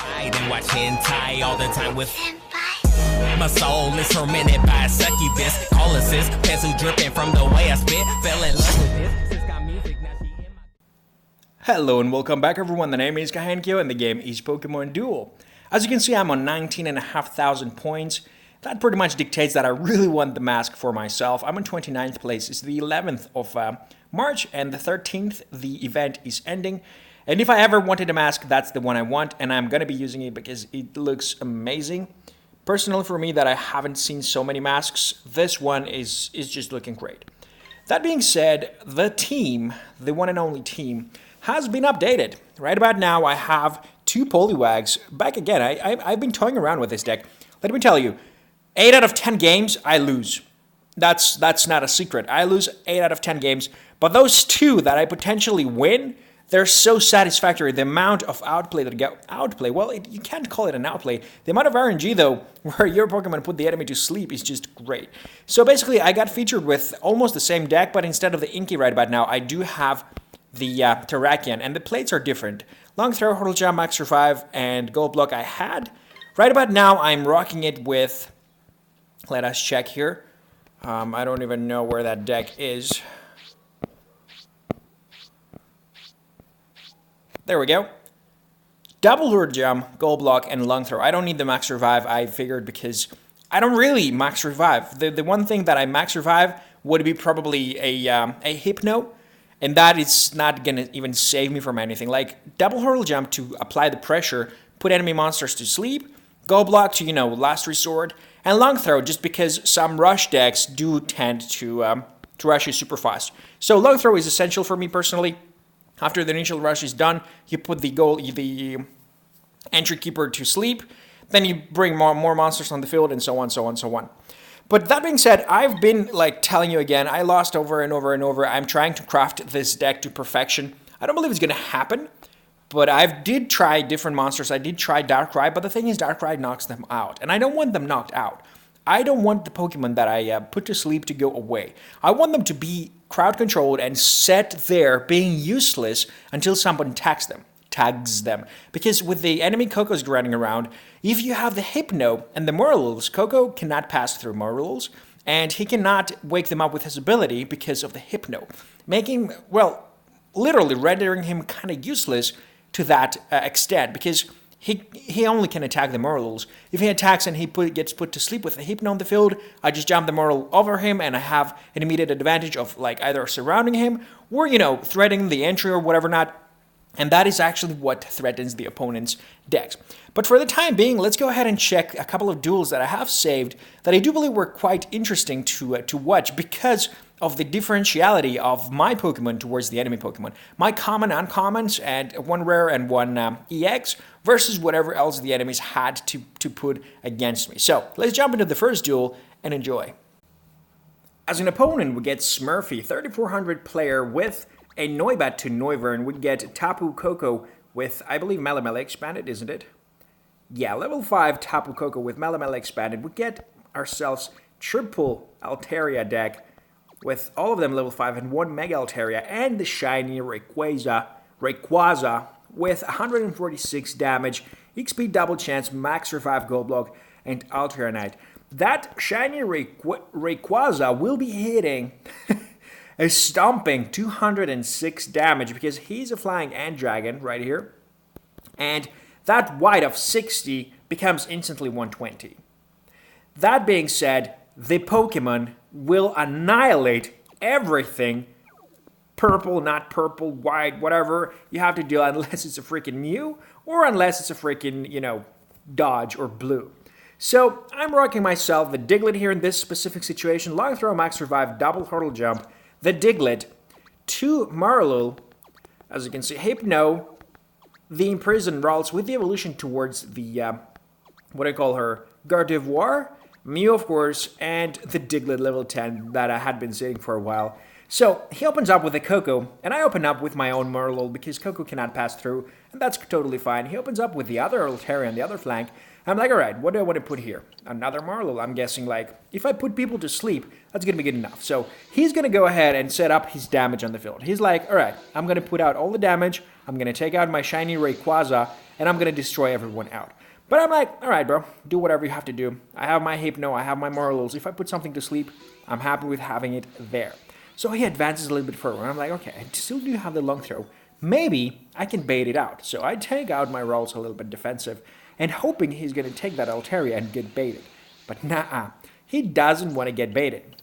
ride and watch hentai all the time with my soul is tormented by a succubus. Call assist, pencil dripping from the way I spit. Fell in love with this. Sis got music, now she in my... Hello and welcome back everyone, the name is Kahenkio and the game is Pokemon Duel. As you can see, I'm on 19,500 points. That pretty much dictates that I really want the mask for myself. I'm on 29th place. It's the 11th of March and the 13th the event is ending. And if I ever wanted a mask, that's the one I want, and I'm going to be using it because it looks amazing. Personally, for me, that I haven't seen so many masks, this one is just looking great. That being said, the team, the one and only team, has been updated. Right about now, I have two Poliwags back again. I've been toying around with this deck. Let me tell you, 8 out of 10 games, I lose. That's not a secret. I lose 8 out of 10 games, but those two that I potentially win, they're so satisfactory. The amount of outplay that I get, well, you can't call it an outplay. The amount of RNG, though, where your Pokemon put the enemy to sleep is just great. So basically, I got featured with almost the same deck, but instead of the Inky right about now, I do have the Terrakion, and the plates are different. Long Throw, Hurdle Jump, Max Revive, and Gold Block I had. Right about now, I'm rocking it with... Let us check here. I don't even know where that deck is. There we go. Double Hurdle Jump, Gold Block, and Long Throw. I don't need the Max Revive, I figured, because I don't really Max Revive. The one thing that I Max Revive would be probably a Hypno, and that is not going to even save me from anything. Like, Double Hurdle Jump to apply the pressure, put enemy monsters to sleep, Gold Block to, last resort, and Long Throw just because some rush decks do tend to rush you super fast. So Long Throw is essential for me personally. After the initial rush is done, you put the entry keeper to sleep, then you bring more monsters on the field, and so on, so on, so on. But that being said, I've been telling you again, I lost over and over and over. I'm trying to craft this deck to perfection. I don't believe it's going to happen, but I did try different monsters. I did try Darkrai, but the thing is Darkrai knocks them out, and I don't want them knocked out. I don't want the Pokemon that I put to sleep to go away. I want them to be crowd controlled and set there being useless until someone tags them. Because with the enemy Kokos running around, if you have the Hypno and the Morlulus, Koko cannot pass through Morlulus, and he cannot wake them up with his ability because of the Hypno, making, well, literally rendering him kind of useless to that extent, because he only can attack the Morlulus. If he attacks and he gets put to sleep with a Hypno on the field, I just jump the Morlul over him and I have an immediate advantage of either surrounding him or, threatening the entry or whatever not. And that is actually what threatens the opponent's decks. But for the time being, let's go ahead and check a couple of duels that I have saved that I do believe were quite interesting to watch because of the differentiality of my Pokemon towards the enemy Pokemon. My common, uncommons, and one rare and one EX versus whatever else the enemies had to put against me. So let's jump into the first duel and enjoy. As an opponent, we get Smurphy, 3400 player with a Noibat to Noivern. We get Tapu Koko with, I believe, Melemele expanded, isn't it? Yeah, level 5 Tapu Koko with Melemele expanded. We get ourselves triple Altaria deck with all of them level 5 and one Mega Altaria, and the Shiny Rayquaza with 146 damage, XP double chance, max revive Gold Block, and Altaria Knight. That Shiny Rayquaza will be hitting a stomping 206 damage because he's a flying ant dragon right here, and that white of 60 becomes instantly 120. That being said, the Pokemon will annihilate everything. Purple, not purple, white, whatever you have to do, unless it's a freaking Mew or unless it's a freaking, Dodge or Blue. So I'm rocking myself the Diglett here in this specific situation. Long Throw, Max Revive, Double Hurdle Jump, the Diglett, 2 Marlul, as you can see, Hypno, the Imprisoned Ralts with the evolution towards the, what I call her, Gardevoir, Mew, of course, and the Diglett level 10 that I had been sitting for a while. So he opens up with a Coco, and I open up with my own Murloc because Coco cannot pass through, and that's totally fine. He opens up with the other Altaria on the other flank. I'm like, alright, what do I want to put here? Another Murloc. I'm guessing, like, if I put people to sleep, that's going to be good enough. So he's going to go ahead and set up his damage on the field. He's like, alright, I'm going to put out all the damage, I'm going to take out my Shiny Rayquaza, and I'm going to destroy everyone out. But I'm like, alright, bro, do whatever you have to do. I have my Hypno, I have my Murlocs. If I put something to sleep, I'm happy with having it there. So he advances a little bit further, and I'm like, okay, I still do have the long throw. Maybe I can bait it out. So I take out my rolls a little bit defensive, and hoping he's going to take that Altaria and get baited. But nah, he doesn't want to get baited.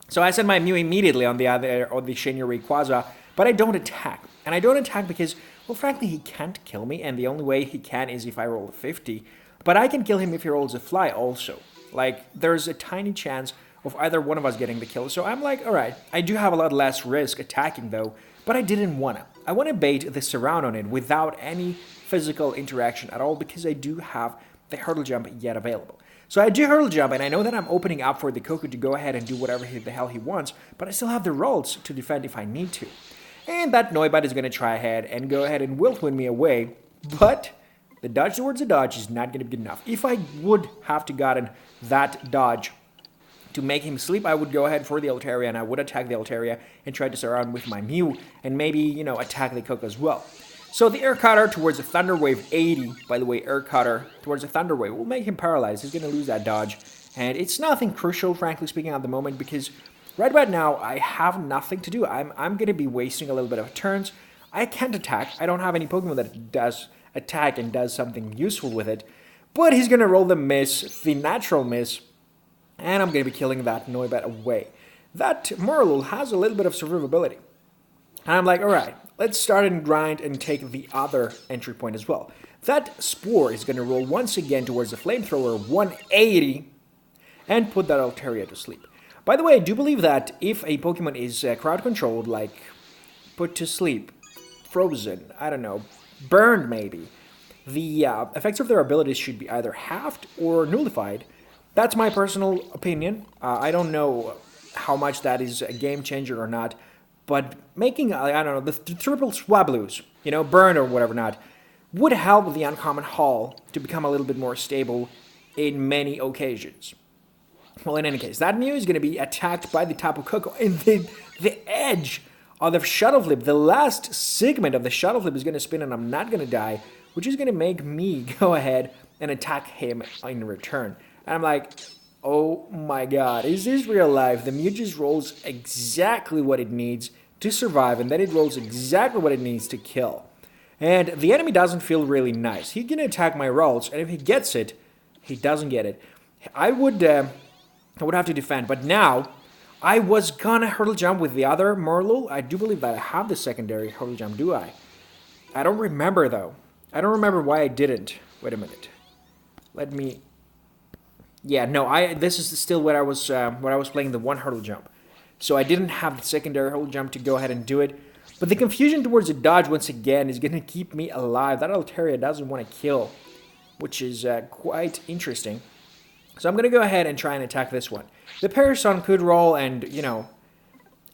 So I send my Mew immediately on the Shiny Rayquaza, but I don't attack. And I don't attack because, well, frankly, he can't kill me, and the only way he can is if I roll a 50. But I can kill him if he rolls a fly also. Like, there's a tiny chance of either one of us getting the kill. So I'm like, alright, I do have a lot less risk attacking though, but I didn't want to. I want to bait the surround on it without any physical interaction at all because I do have the hurdle jump yet available. So I do hurdle jump, and I know that I'm opening up for the Coco to go ahead and do whatever the hell he wants, but I still have the rolls to defend if I need to. And that Noibat is going to try ahead and go ahead and will win me away, but the dodge towards the dodge is not going to be good enough. If I would have to gotten that dodge to make him sleep, I would go ahead for the Altaria, and I would attack the Altaria and try to surround with my Mew, and maybe, you know, attack the Coco as well. So the Air Cutter towards the Thunder Wave 80, by the way, Air Cutter towards the Thunder Wave will make him paralyzed. He's going to lose that dodge, and it's nothing crucial, frankly speaking, at the moment, because right about now, I have nothing to do. I'm going to be wasting a little bit of turns. I can't attack. I don't have any Pokemon that does attack and does something useful with it, but he's going to roll the miss, the natural miss, and I'm going to be killing that Noibat away. That Murloc has a little bit of survivability. And I'm like, alright, let's start and grind and take the other entry point as well. That Spore is going to roll once again towards the Flamethrower 180 and put that Altaria to sleep. By the way, I do believe that if a Pokemon is crowd controlled, like put to sleep, frozen, I don't know, burned maybe, the effects of their abilities should be either halved or nullified. That's my personal opinion. I don't know how much that is a game changer or not, but making, I don't know, the triple Swablues, you know, burn or whatever not, would help the Uncommon Hall to become a little bit more stable in many occasions. Well, in any case, that Mew is going to be attacked by the Tapu Koko, and the edge of the Shuttle Flip, the last segment of the Shuttle Flip is going to spin, and I'm not going to die, which is going to make me go ahead and attack him in return. And I'm like, oh my god, is this real life? The Mew just rolls exactly what it needs to survive, and then it rolls exactly what it needs to kill. And the enemy doesn't feel really nice. He's going to attack my rolls, and if he gets it, he doesn't get it. I would have to defend, but now I was gonna hurdle jump with the other Murloc. I do believe that I have the secondary hurdle jump, do I? I don't remember though. I don't remember why I didn't. Wait a minute. Let me... Yeah, no, this is still where I was playing the one hurdle jump. So I didn't have the secondary hurdle jump to go ahead and do it. But the confusion towards the dodge once again is going to keep me alive. That Altaria doesn't want to kill, which is quite interesting. So I'm going to go ahead and try and attack this one. The Parasol could roll and, you know,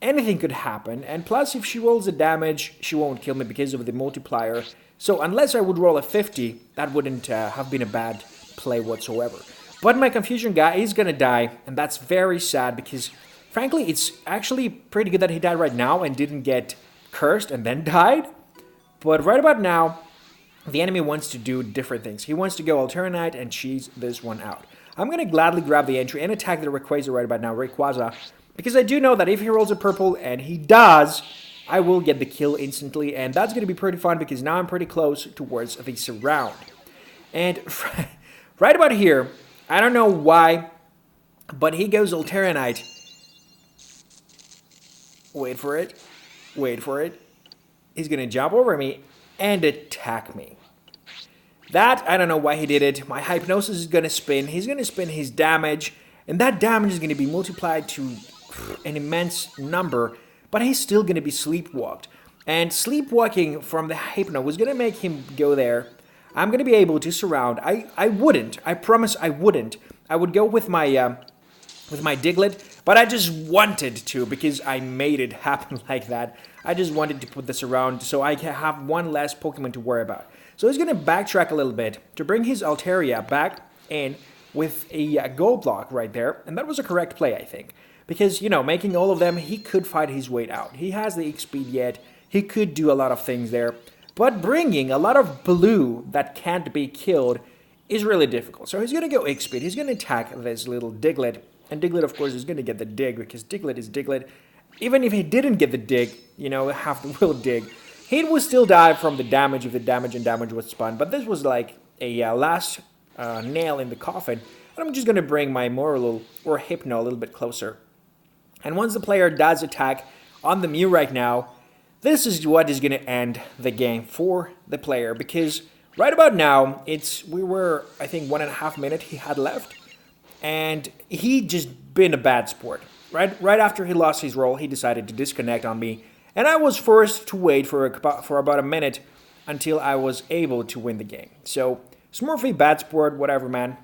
anything could happen. And plus, if she rolls the damage, she won't kill me because of the multiplier. So unless I would roll a 50, that wouldn't have been a bad play whatsoever. But my Confusion guy is going to die, and that's very sad because, frankly, it's actually pretty good that he died right now and didn't get cursed and then died. But right about now, the enemy wants to do different things. He wants to go Alternate and cheese this one out. I'm going to gladly grab the entry and attack the Rayquaza right about now, Rayquaza, because I do know that if he rolls a purple, and he does, I will get the kill instantly, and that's going to be pretty fun because now I'm pretty close towards the surround. And right about here, I don't know why, but he goes Alternate. Wait for it. Wait for it. He's going to jump over me and attack me. That, I don't know why he did it. My Hypnosis is going to spin. He's going to spin his damage, and that damage is going to be multiplied to an immense number, but he's still going to be sleepwalked. And sleepwalking from the Hypno was going to make him go there. I'm going to be able to surround. I wouldn't. I promise I wouldn't. I would go with my Diglett, But I just wanted to because I made it happen like that. I just wanted to put this around so I can have one less Pokemon to worry about. So he's going to backtrack a little bit to bring his Altaria back in with a gold block right there. And that was a correct play, I think. Because, you know, making all of them, he could fight his way out. He has the speed yet. He could do a lot of things there. But bringing a lot of blue that can't be killed is really difficult. So he's going to go X-Speed. He's going to attack this little Diglett. And Diglett, of course, is going to get the dig because Diglett is Diglett. Even if he didn't get the dig, you know, half the will dig, he would still die from the damage if the damage and damage was spun. But this was like a last nail in the coffin. And I'm just going to bring my Morilul or Hypno a little bit closer. And once the player does attack on the Mew right now, this is what is going to end the game for the player. Because right about now, we were, I think, 1.5 minutes he had left. And he just been a bad sport. Right after he lost his role, he decided to disconnect on me. And I was forced to wait for about a minute until I was able to win the game. So, Smurphy, bad sport, whatever, man.